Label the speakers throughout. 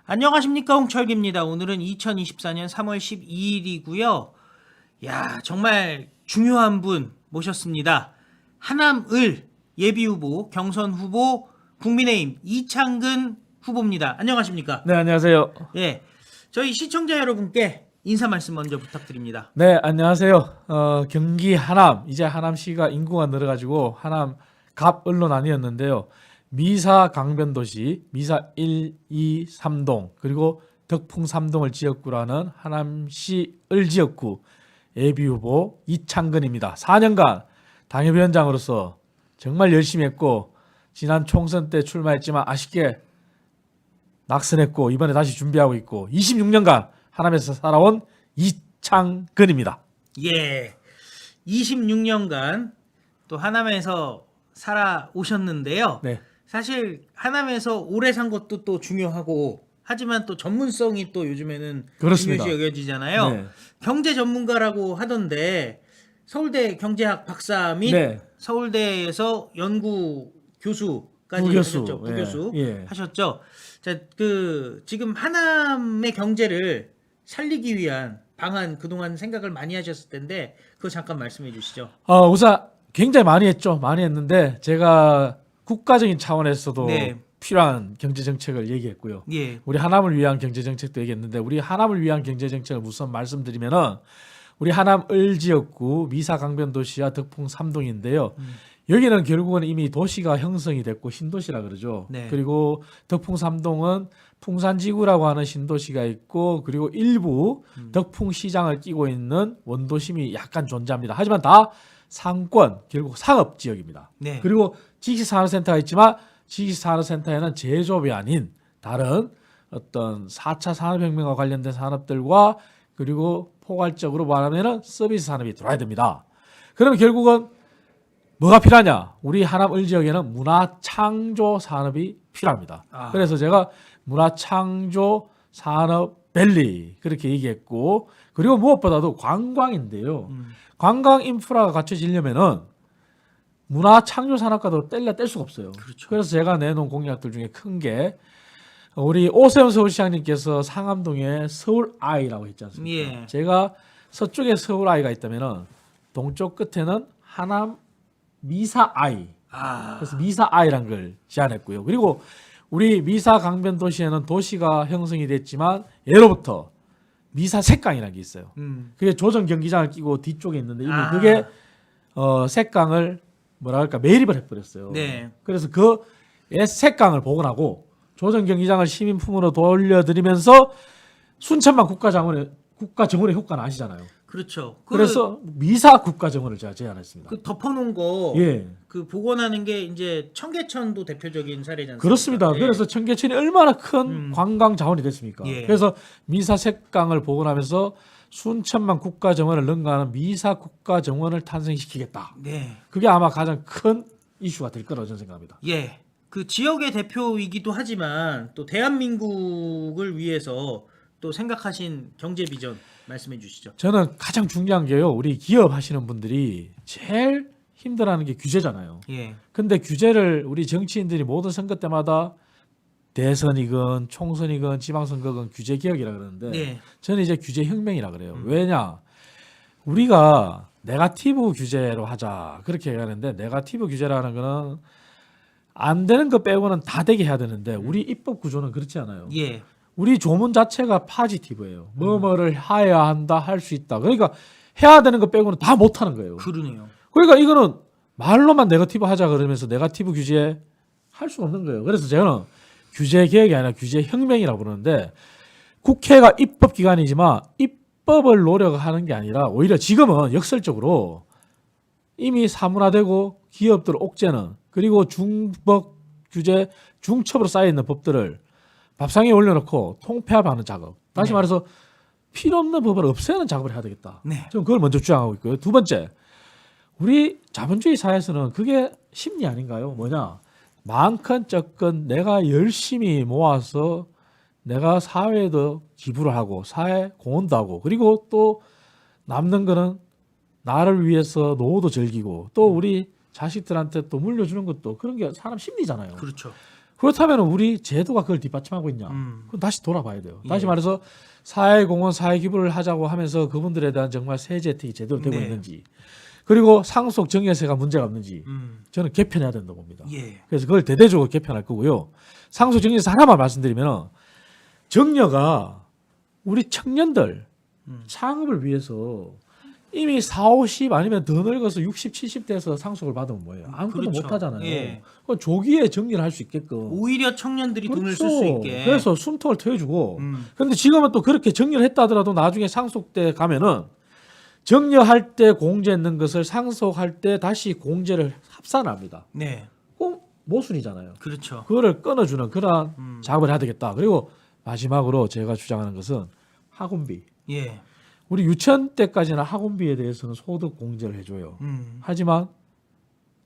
Speaker 1: 안녕하십니까, 홍철기입니다. 오늘은 2024년 3월 12일이고요. 야, 정말 중요한 분 모셨습니다. 하남을 예비후보, 경선 후보, 국민의힘 이창근 후보입니다. 안녕하십니까?
Speaker 2: 네, 안녕하세요.
Speaker 1: 예, 저희 시청자 여러분께 인사 말씀 먼저 부탁드립니다.
Speaker 2: 네, 안녕하세요. 경기 하남, 이제 하남시가 인구가 늘어가지고 하남 갑을로 나뉘었는데요. 미사 강변도시, 미사 1, 2, 3동, 그리고 덕풍 3동을 지역구로 하는 하남시 을지역구 예비후보 이창근입니다. 4년간 당협위원장으로서 정말 열심히 했고, 지난 총선 때 출마했지만 아쉽게 낙선했고, 이번에 다시 준비하고 있고, 26년간 하남에서 살아온 이창근입니다.
Speaker 1: 예, 26년간 또 하남에서 살아오셨는데요.
Speaker 2: 네.
Speaker 1: 사실 하남에서 오래 산 것도 또 중요하고, 하지만 또 전문성이 또 요즘에는
Speaker 2: 그렇습니다.
Speaker 1: 중요시 여겨지잖아요.
Speaker 2: 네.
Speaker 1: 경제 전문가라고 하던데 서울대 경제학 박사 및
Speaker 2: 네.
Speaker 1: 서울대에서 연구 교수까지
Speaker 2: 부교수.
Speaker 1: 하셨죠. 부교수
Speaker 2: 예.
Speaker 1: 하셨죠. 자, 지금 하남의 경제를 살리기 위한 방안 그동안 생각을 많이 하셨을 텐데 그거 잠깐 말씀해 주시죠.
Speaker 2: 우선 굉장히 많이 했죠. 많이 했는데 제가 국가적인 차원에서도
Speaker 1: 네.
Speaker 2: 필요한 경제 정책을 얘기했고요.
Speaker 1: 예.
Speaker 2: 우리 하남을 위한 경제 정책도 얘기했는데 우리 하남을 위한 경제 정책을 우선 말씀드리면은 우리 하남 을지역구 미사 강변도시와 덕풍 3동인데요. 여기는 결국은 이미 도시가 형성이 됐고 신도시라 그러죠.
Speaker 1: 네.
Speaker 2: 그리고 덕풍 3동은 풍산지구라고 하는 신도시가 있고 그리고 일부 덕풍 시장을 끼고 있는 원도심이 약간 존재합니다. 하지만 다 상권, 결국 상업 지역입니다.
Speaker 1: 네.
Speaker 2: 그리고 지식산업센터가 있지만 지식산업센터에는 제조업이 아닌 다른 어떤 4차 산업혁명과 관련된 산업들과 그리고 포괄적으로 말하면 서비스 산업이 들어와야 됩니다. 그러면 결국은 뭐가 필요하냐? 우리 하남 을지역에는 문화창조 산업이 필요합니다. 그래서 제가 문화창조 산업밸리 그렇게 얘기했고 그리고 무엇보다도 관광인데요. 관광 인프라가 갖춰지려면은 문화창조 산업과도 뗄 수가 없어요.
Speaker 1: 그렇죠.
Speaker 2: 그래서 제가 내놓은 공약들 중에 큰 게 우리 오세훈 서울시장님께서 상암동에 서울아이라고 했지 않습니까?
Speaker 1: 예.
Speaker 2: 제가 서쪽에 서울아이가 있다면은 동쪽 끝에는 하남 미사아이. 그래서 미사아이라는 걸 제안했고요. 그리고 우리 미사 강변 도시에는 도시가 형성이 됐지만 예로부터 미사 색강이라는 게 있어요. 그게 조정 경기장을 끼고 뒤쪽에 있는데 이미 그게 색강을 뭐라 할까 매립을 해버렸어요.
Speaker 1: 네.
Speaker 2: 그래서 그 색강을 복원하고 조정 경기장을 시민품으로 돌려드리면서 순천만 국가정원의 효과는 아시잖아요.
Speaker 1: 그렇죠.
Speaker 2: 그래서 미사 국가정원을 제가 제안했습니다.
Speaker 1: 그 덮어놓은 거,
Speaker 2: 예.
Speaker 1: 그 복원하는 게 이제 청계천도 대표적인 사례지 않습니까?
Speaker 2: 그렇습니다.
Speaker 1: 예.
Speaker 2: 그래서 청계천이 얼마나 큰 관광 자원이 됐습니까?
Speaker 1: 예.
Speaker 2: 그래서 미사 색강을 복원하면서 순천만 국가정원을 능가하는 미사 국가정원을 탄생시키겠다.
Speaker 1: 네.
Speaker 2: 그게 아마 가장 큰 이슈가 될 거라고 저는 생각합니다.
Speaker 1: 예. 그 지역의 대표이기도 하지만 또 대한민국을 위해서 또 생각하신 경제 비전 말씀해 주시죠.
Speaker 2: 저는 가장 중요한 게요. 우리 기업 하시는 분들이 제일 힘들어하는 게 규제잖아요.
Speaker 1: 예.
Speaker 2: 근데 규제를 우리 정치인들이 모든 선거 때마다 대선이건 총선이건 지방선거건 규제 개혁이라 그러는데
Speaker 1: 네.
Speaker 2: 저는 이제 규제 혁명이라 그래요. 왜냐? 우리가 네거티브 규제로 하자 그렇게 얘기하는데 네거티브 규제라는 거는 안 되는 거 빼고는 다 되게 해야 되는데 우리 입법 구조는 그렇지 않아요.
Speaker 1: 예.
Speaker 2: 우리 조문 자체가 파지티브예요. 뭐뭐를 해야 한다, 할 수 있다. 그러니까 해야 되는 거 빼고는 다 못하는 거예요.
Speaker 1: 그러네요.
Speaker 2: 그러니까 이거는 말로만 네거티브 하자 그러면서 네거티브 규제 할 수 없는 거예요. 그래서 저는 규제 개혁이 아니라 규제 혁명이라고 부르는데 국회가 입법 기관이지만 입법을 노력하는 게 아니라 오히려 지금은 역설적으로 이미 사문화되고 기업들 옥죄는 그리고 중법 규제 중첩으로 쌓여 있는 법들을 밥상에 올려놓고 통폐합하는 작업. 다시
Speaker 1: 네.
Speaker 2: 말해서 필요 없는 법을 없애는 작업을 해야 되겠다.
Speaker 1: 네.
Speaker 2: 저는 그걸 먼저 주장하고 있고요. 두 번째, 우리 자본주의 사회에서는 그게 심리 아닌가요? 뭐냐? 많건 적건 내가 열심히 모아서 내가 사회에도 기부를 하고 사회 공헌도 하고 그리고 또 남는 거는 나를 위해서 노후도 즐기고 또 우리 자식들한테 또 물려주는 것도 그런 게 사람 심리잖아요.
Speaker 1: 그렇죠.
Speaker 2: 그렇다면 우리 제도가 그걸 뒷받침하고 있냐? 그럼 다시 돌아봐야 돼요. 다시
Speaker 1: 예.
Speaker 2: 말해서 사회공헌, 사회기부를 하자고 하면서 그분들에 대한 정말 세제 혜택이 제대로 되고
Speaker 1: 네.
Speaker 2: 있는지, 그리고 상속 정여세가 문제가 없는지
Speaker 1: 음.
Speaker 2: 저는 개편해야 된다고 봅니다.
Speaker 1: 예.
Speaker 2: 그래서 그걸 대대적으로 개편할 거고요. 상속 정여세 하나만 말씀드리면 정여가 우리 청년들 창업을 위해서 이미 4, 50 아니면 더 늙어서 60, 70 돼서 상속을 받으면 뭐예요? 아무것도
Speaker 1: 그렇죠.
Speaker 2: 못 하잖아요.
Speaker 1: 예.
Speaker 2: 그건 조기에 정리를 할 수 있게끔.
Speaker 1: 오히려 청년들이 돈을 쓸 수
Speaker 2: 그렇죠.
Speaker 1: 있게.
Speaker 2: 그래서 숨통을 트여주고.
Speaker 1: 음.
Speaker 2: 근데 지금은 또 그렇게 정리를 했다 하더라도 나중에 상속 때 가면은 정려할 때 공제했는 것을 상속할 때 다시 공제를 합산합니다.
Speaker 1: 네.
Speaker 2: 그럼 모순이잖아요.
Speaker 1: 그렇죠.
Speaker 2: 그거를 끊어주는 그런 작업을 해야 되겠다. 그리고 마지막으로 제가 주장하는 것은 학원비.
Speaker 1: 예.
Speaker 2: 우리 유치원 때까지는 학원비에 대해서는 소득 공제를 해줘요. 하지만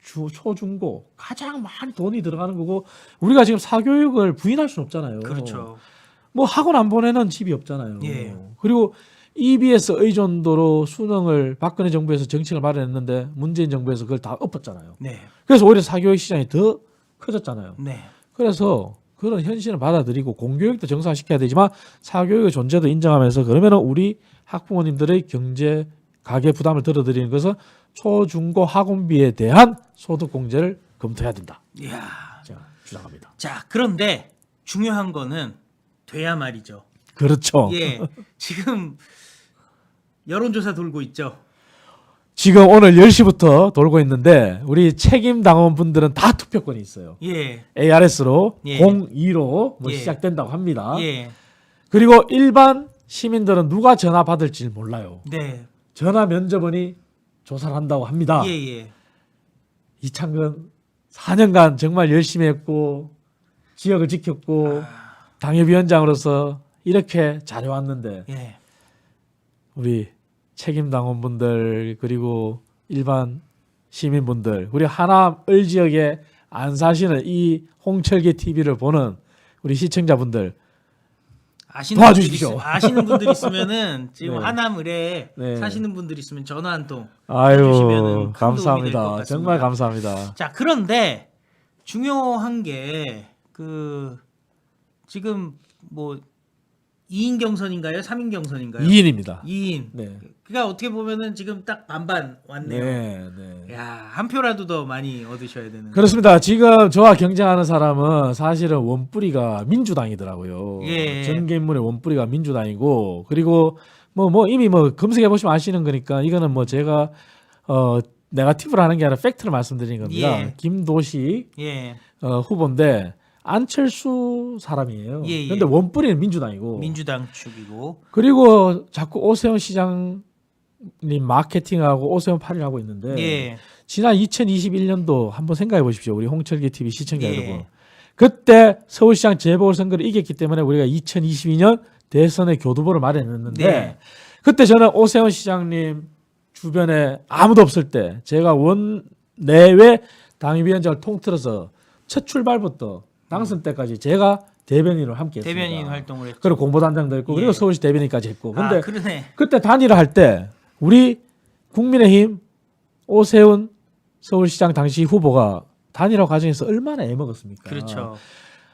Speaker 2: 초중고 가장 많이 돈이 들어가는 거고 우리가 지금 사교육을 부인할 수는 없잖아요.
Speaker 1: 그렇죠.
Speaker 2: 뭐 학원 안 보내는 집이 없잖아요.
Speaker 1: 예.
Speaker 2: 그리고 EBS 의존도로 수능을 박근혜 정부에서 정책을 마련했는데 문재인 정부에서 그걸 다 엎었잖아요.
Speaker 1: 네.
Speaker 2: 그래서 오히려 사교육 시장이 더 커졌잖아요.
Speaker 1: 네.
Speaker 2: 그래서 그런 현실을 받아들이고 공교육도 정상화시켜야 되지만 사교육의 존재도 인정하면서 그러면은 우리 학부모님들의 경제 가계 부담을 덜어드리는 것은 초중고 학원비에 대한 소득 공제를 검토해야 된다.
Speaker 1: 이야.
Speaker 2: 제가 주장합니다.
Speaker 1: 자, 그런데 중요한 거는 돼야 말이죠.
Speaker 2: 그렇죠.
Speaker 1: 예. 지금 여론조사 돌고 있죠.
Speaker 2: 지금 오늘 10시부터 돌고 있는데 우리 책임 당원분들은 다 투표권이 있어요.
Speaker 1: 예.
Speaker 2: ARS로
Speaker 1: 예.
Speaker 2: 02로 뭐
Speaker 1: 예.
Speaker 2: 시작된다고 합니다.
Speaker 1: 예.
Speaker 2: 그리고 일반 시민들은 누가 전화 받을지 몰라요.
Speaker 1: 네.
Speaker 2: 전화 면접원이 조사를 한다고 합니다.
Speaker 1: 예, 예.
Speaker 2: 이창근 4년간 정말 열심히 했고 지역을 지켰고 당협위원장으로서 이렇게 잘해왔는데
Speaker 1: 예.
Speaker 2: 우리 책임당원분들 그리고 일반 시민분들 우리 하남 을 지역에 안 사시는 이 홍철기 TV를 보는 우리 시청자분들 도와주십시오.
Speaker 1: 아시는 분들 있으면은 지금
Speaker 2: 네.
Speaker 1: 하남 을에
Speaker 2: 네.
Speaker 1: 사시는 분들 있으면 전화 한 통.
Speaker 2: 아유
Speaker 1: 해주시면은 큰 도움이 될것
Speaker 2: 감사합니다.
Speaker 1: 같습니다.
Speaker 2: 정말 감사합니다.
Speaker 1: 자, 그런데 중요한 게 그 지금 뭐 2인 경선인가요? 3인 경선인가요?
Speaker 2: 2인입니다.
Speaker 1: 2인.
Speaker 2: 네.
Speaker 1: 그러니까 어떻게 보면은 지금 딱 반반 왔네요.
Speaker 2: 네, 네.
Speaker 1: 야, 한 표라도 더 많이 얻으셔야 되는.
Speaker 2: 그렇습니다. 지금 저와 경쟁하는 사람은 사실은 원뿌리가 민주당이더라고요.
Speaker 1: 예.
Speaker 2: 정계인물의 원뿌리가 민주당이고 그리고 뭐 이미 뭐 검색해 보시면 아시는 거니까 이거는 뭐 제가 네거티브를 하는 게 아니라 팩트를 말씀드리는 겁니다.
Speaker 1: 예.
Speaker 2: 김도식
Speaker 1: 예.
Speaker 2: 후보인데 안철수 사람이에요.
Speaker 1: 예, 예.
Speaker 2: 그런데 원뿌리는 민주당이고
Speaker 1: 민주당 측이고.
Speaker 2: 그리고 자꾸 오세훈 시장님 마케팅하고 오세훈 팔이를 하고 있는데
Speaker 1: 예.
Speaker 2: 지난 2021년도 한번 생각해 보십시오. 우리 홍철기 TV 시청자
Speaker 1: 예.
Speaker 2: 여러분. 그때 서울시장 재보궐선거를 이겼기 때문에 우리가 2022년 대선의 교두보를 마련했는데
Speaker 1: 네.
Speaker 2: 그때 저는 오세훈 시장님 주변에 아무도 없을 때 제가 원내외 당협위원장을 통틀어서 첫 출발부터 당선 때까지 제가 대변인을 함께 했습니다.
Speaker 1: 대변인 활동을 했죠.
Speaker 2: 그리고 공보단장도 했고
Speaker 1: 예.
Speaker 2: 그리고 서울시 대변인까지 했고 근데
Speaker 1: 그러네.
Speaker 2: 그때 단일화 할 때 우리 국민의힘 오세훈 서울시장 당시 후보가 단일화 과정에서 얼마나 애먹었습니까?
Speaker 1: 그렇죠.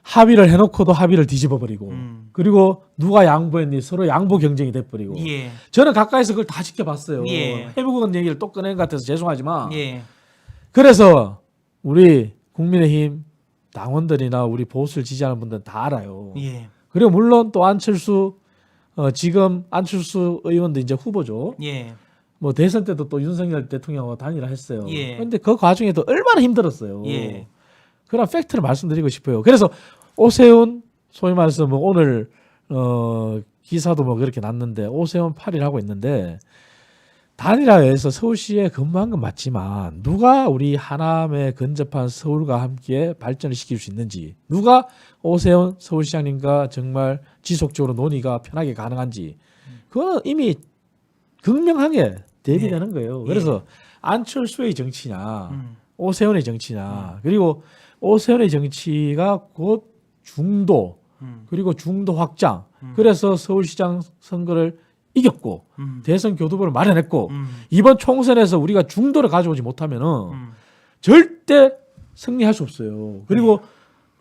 Speaker 2: 합의를 해놓고도 합의를 뒤집어버리고 그리고 누가 양보했니 서로 양보 경쟁이 돼버리고
Speaker 1: 예.
Speaker 2: 저는 가까이서 그걸 다 지켜봤어요.
Speaker 1: 예.
Speaker 2: 해묵은 얘기를 또 꺼낸 것 같아서 죄송하지만
Speaker 1: 예.
Speaker 2: 그래서 우리 국민의힘 당원들이나 우리 보수를 지지하는 분들은 다 알아요.
Speaker 1: 예.
Speaker 2: 그리고 물론 또 안철수 지금 안철수 의원도 이제 후보죠.
Speaker 1: 예.
Speaker 2: 뭐 대선 때도 또 윤석열 대통령하고 단일화 했어요.
Speaker 1: 예.
Speaker 2: 그런데 그 과정에도 얼마나 힘들었어요.
Speaker 1: 예.
Speaker 2: 그런 팩트를 말씀드리고 싶어요. 그래서 오세훈 소위 말해서 뭐 오늘 기사도 뭐 그렇게 났는데 오세훈 8일 하고 있는데 단일화에서 서울시에 근무한 건 맞지만 누가 우리 하남의 근접한 서울과 함께 발전을 시킬 수 있는지 누가 오세훈 서울시장님과 정말 지속적으로 논의가 편하게 가능한지 그거는 이미 극명하게 대비되는 거예요. 그래서 안철수의 정치냐 오세훈의 정치냐 그리고 오세훈의 정치가 곧 중도 그리고 중도 확장 그래서 서울시장 선거를 이겼고 대선 교두보를 마련했고 이번 총선에서 우리가 중도를 가져오지 못하면은 절대 승리할 수 없어요. 그리고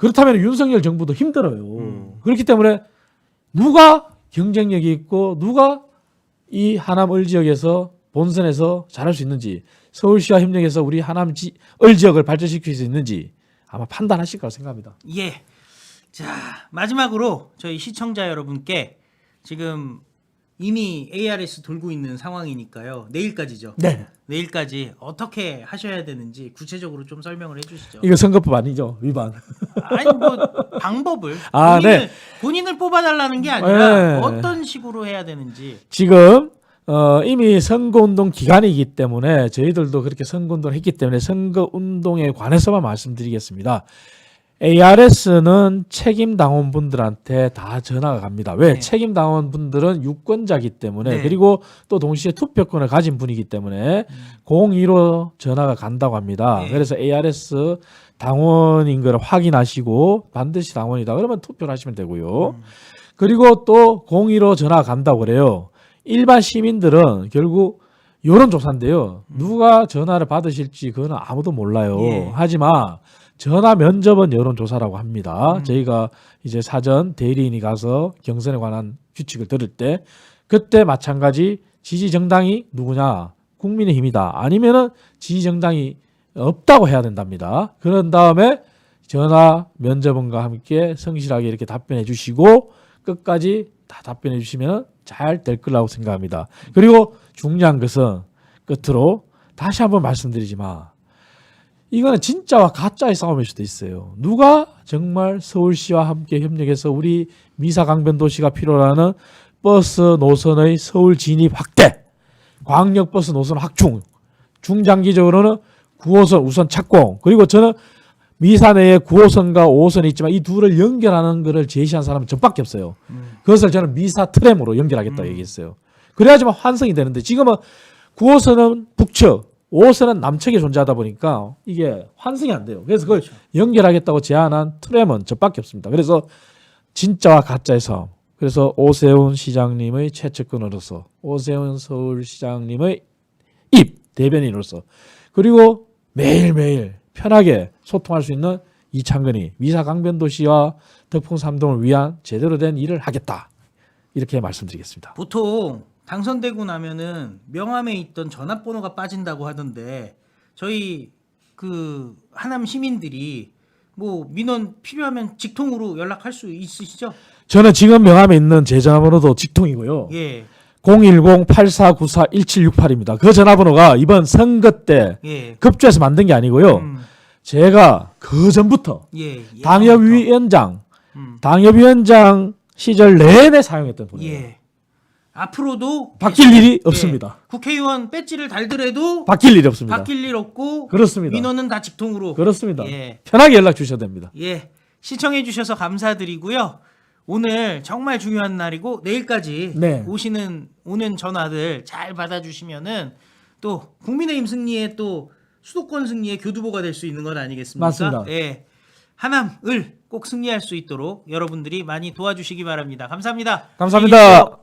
Speaker 2: 그렇다면 윤석열 정부도 힘들어요. 그렇기 때문에 누가 경쟁력이 있고 누가 이 하남 을 지역에서 본선에서 잘할 수 있는지, 서울시와 협력해서 우리 하남 을 지역을 발전시킬 수 있는지 아마 판단하실 거라고 생각합니다.
Speaker 1: 예. 자, 마지막으로 저희 시청자 여러분께 지금 이미 ARS 돌고 있는 상황이니까요. 내일까지죠.
Speaker 2: 네.
Speaker 1: 내일까지 어떻게 하셔야 되는지 구체적으로 좀 설명을 해주시죠.
Speaker 2: 이거 선거법 아니죠? 위반.
Speaker 1: 아니 뭐 방법을 본인을 뽑아달라는 게 아니라
Speaker 2: 네.
Speaker 1: 어떤 식으로 해야 되는지.
Speaker 2: 지금 이미 선거운동 기간이기 때문에 저희들도 그렇게 선거운동을 했기 때문에 선거운동에 관해서만 말씀드리겠습니다. ARS는 책임 당원분들한테 다 전화가 갑니다. 왜?
Speaker 1: 네.
Speaker 2: 책임 당원분들은 유권자이기 때문에
Speaker 1: 네.
Speaker 2: 그리고 또 동시에 투표권을 가진 분이기 때문에 02로 전화가 간다고 합니다.
Speaker 1: 네.
Speaker 2: 그래서 ARS 당원인 걸 확인하시고 반드시 당원이다. 그러면 투표를 하시면 되고요. 그리고 또 02로 전화가 간다고 그래요. 일반 시민들은 결국 여론조사인데요. 누가 전화를 받으실지 그거는 아무도 몰라요.
Speaker 1: 예.
Speaker 2: 하지만 전화 면접은 여론조사라고 합니다. 저희가 이제 사전 대리인이 가서 경선에 관한 규칙을 들을 때 그때 마찬가지 지지 정당이 누구냐? 국민의힘이다. 아니면은 지지 정당이 없다고 해야 된답니다. 그런 다음에 전화 면접원과 함께 성실하게 이렇게 답변해 주시고 끝까지 다 답변해 주시면 잘 될 거라고 생각합니다. 그리고 중요한 것은 끝으로 다시 한번 말씀드리지만 이거는 진짜와 가짜의 싸움일 수도 있어요. 누가 정말 서울시와 함께 협력해서 우리 미사 강변 도시가 필요로 하는 버스 노선의 서울 진입 확대, 광역버스 노선 확충, 중장기적으로는 9호선 우선 착공, 그리고 저는 미사 내에 9호선과 5호선이 있지만 이 둘을 연결하는 것을 제시한 사람은 저밖에 없어요. 그것을 저는 미사 트램으로 연결하겠다고 얘기했어요. 그래야지만 환승이 되는데 지금은 9호선은 북측, 5호선은 남측에 존재하다 보니까 이게 환승이 안 돼요. 그래서 그걸 연결하겠다고 제안한 트램은 저밖에 없습니다. 그래서 진짜와 가짜의 싸움. 그래서 오세훈 시장님의 최측근으로서, 오세훈 서울시장님의 입 대변인으로서, 그리고 매일매일 편하게 소통할 수 있는 이창근이 미사 강변도시와 덕풍 3동을 위한 제대로 된 일을 하겠다. 이렇게 말씀드리겠습니다.
Speaker 1: 보통 당선되고 나면은 명함에 있던 전화번호가 빠진다고 하던데 저희 그 하남 시민들이 뭐 민원 필요하면 직통으로 연락할 수 있으시죠?
Speaker 2: 저는 지금 명함에 있는 제 전화번호도 직통이고요.
Speaker 1: 예.
Speaker 2: 010-8494-1768입니다. 그 전화번호가 이번 선거 때
Speaker 1: 예.
Speaker 2: 급조해서 만든 게 아니고요. 제가 그 전부터
Speaker 1: 예.
Speaker 2: 당협위원장 시절 내내 사용했던 번호예요.
Speaker 1: 예. 앞으로도
Speaker 2: 바뀔 일이
Speaker 1: 예.
Speaker 2: 없습니다.
Speaker 1: 국회의원 배지를 달더라도
Speaker 2: 바뀔 일이 없습니다.
Speaker 1: 바뀔 일 없고
Speaker 2: 그렇습니다.
Speaker 1: 민원은 다 직통으로.
Speaker 2: 그렇습니다.
Speaker 1: 예.
Speaker 2: 편하게 연락 주셔도 됩니다.
Speaker 1: 예. 시청해 주셔서 감사드리고요. 오늘 정말 중요한 날이고 내일까지
Speaker 2: 네.
Speaker 1: 오는 전화들 잘 받아주시면은 또 국민의힘 승리에 또 수도권 승리의 교두보가 될 수 있는 건 아니겠습니까?
Speaker 2: 맞습니다.
Speaker 1: 예. 하남 을 꼭 승리할 수 있도록 여러분들이 많이 도와주시기 바랍니다. 감사합니다.
Speaker 2: 감사합니다.
Speaker 1: 안녕히 계십시오.